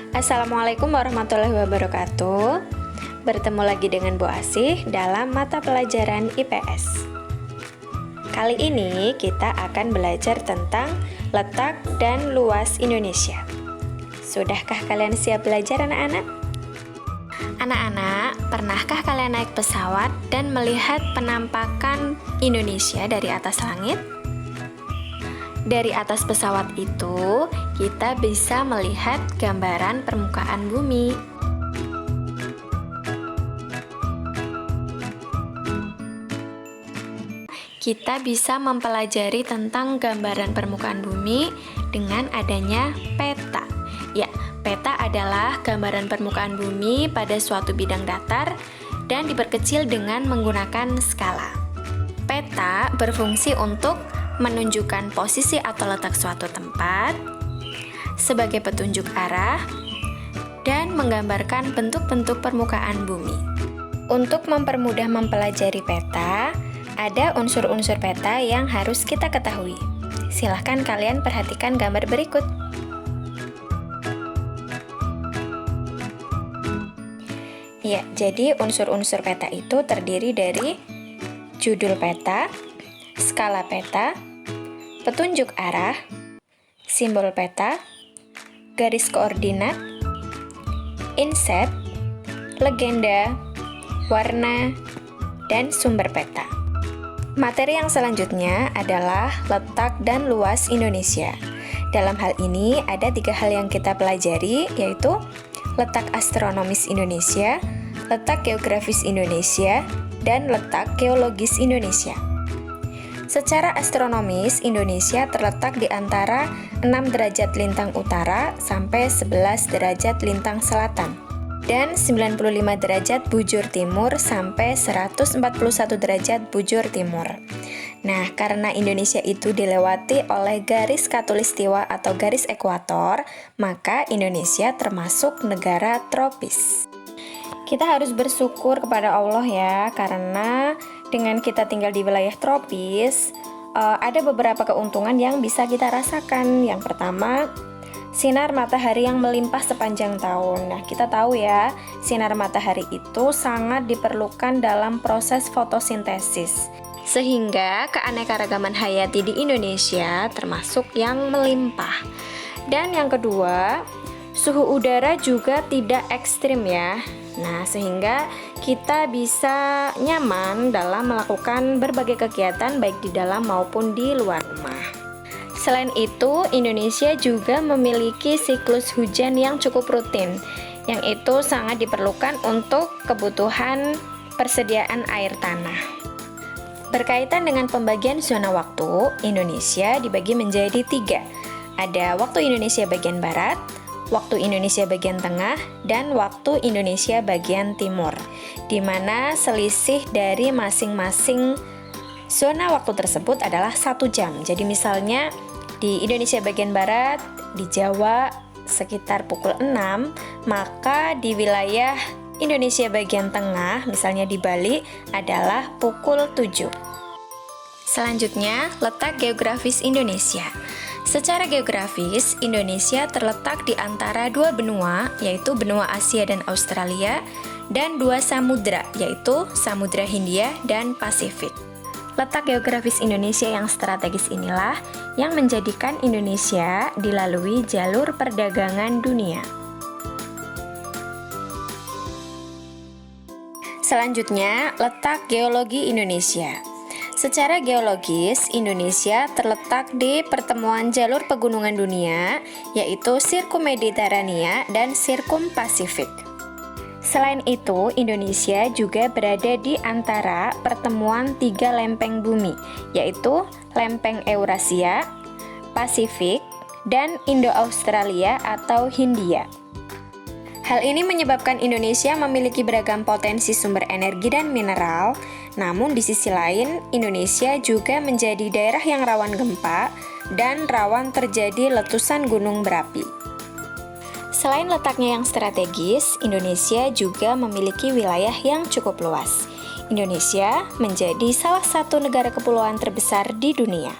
Assalamualaikum warahmatullahi wabarakatuh. Bertemu lagi dengan Bu Asih dalam mata pelajaran IPS. Kali ini kita akan belajar tentang letak dan luas Indonesia. Sudahkah kalian siap belajar, anak-anak? Anak-anak, pernahkah kalian naik pesawat dan melihat penampakan Indonesia dari atas langit? Dari atas pesawat itu, kita bisa melihat gambaran permukaan bumi. Kita bisa mempelajari tentang gambaran permukaan bumi dengan adanya peta. Ya, peta adalah gambaran permukaan bumi pada suatu bidang datar dan diperkecil dengan menggunakan skala. Peta berfungsi untuk menunjukkan posisi atau letak suatu tempat sebagai petunjuk arah dan menggambarkan bentuk-bentuk permukaan bumi. Untuk mempermudah mempelajari peta, ada unsur-unsur peta yang harus kita ketahui. Silahkan kalian perhatikan gambar berikut. Ya, jadi unsur-unsur peta itu terdiri dari judul peta, skala peta, petunjuk arah, simbol peta, garis koordinat, inset, legenda, warna, dan sumber peta. Materi yang selanjutnya adalah letak dan luas Indonesia. Dalam hal ini ada 3 hal yang kita pelajari, yaitu letak astronomis Indonesia, letak geografis Indonesia, dan letak geologis Indonesia. Secara astronomis, Indonesia terletak di antara 6 derajat lintang utara sampai 11 derajat lintang selatan dan 95 derajat bujur timur sampai 141 derajat bujur timur. Nah, karena Indonesia itu dilewati oleh garis khatulistiwa atau garis ekuator, maka Indonesia termasuk negara tropis. Kita harus bersyukur kepada Allah ya, karena dengan kita tinggal di wilayah tropis, ada beberapa keuntungan yang bisa kita rasakan. Yang pertama, sinar matahari yang melimpah sepanjang tahun. Nah, kita tahu ya, sinar matahari itu sangat diperlukan dalam proses fotosintesis. Sehingga keanekaragaman hayati di Indonesia termasuk yang melimpah. Dan yang kedua, suhu udara juga tidak ekstrim ya. Nah, sehingga kita bisa nyaman dalam melakukan berbagai kegiatan baik di dalam maupun di luar rumah. Selain itu, Indonesia juga memiliki siklus hujan yang cukup rutin, yang itu sangat diperlukan untuk kebutuhan persediaan air tanah. Berkaitan dengan pembagian zona waktu, Indonesia dibagi menjadi 3. Ada waktu Indonesia bagian barat, waktu Indonesia bagian tengah, dan waktu Indonesia bagian timur, di mana selisih dari masing-masing zona waktu tersebut adalah 1 jam. Jadi misalnya di Indonesia bagian barat, di Jawa sekitar pukul 6, maka di wilayah Indonesia bagian tengah, misalnya di Bali, adalah pukul 7. Selanjutnya, letak geografis Indonesia. Secara geografis, Indonesia terletak di antara 2 benua, yaitu benua Asia dan Australia, dan 2 samudra, yaitu Samudra Hindia dan Pasifik. Letak geografis Indonesia yang strategis inilah yang menjadikan Indonesia dilalui jalur perdagangan dunia. Selanjutnya, letak geologi Indonesia. Secara geologis, Indonesia terletak di pertemuan jalur pegunungan dunia, yaitu Sirkum Mediterania dan Sirkum Pasifik. Selain itu, Indonesia juga berada di antara pertemuan 3 lempeng bumi, yaitu lempeng Eurasia, Pasifik, dan Indo-Australia atau Hindia. Hal ini menyebabkan Indonesia memiliki beragam potensi sumber energi dan mineral, namun di sisi lain, Indonesia juga menjadi daerah yang rawan gempa dan rawan terjadi letusan gunung berapi. Selain letaknya yang strategis, Indonesia juga memiliki wilayah yang cukup luas. Indonesia menjadi salah satu negara kepulauan terbesar di dunia.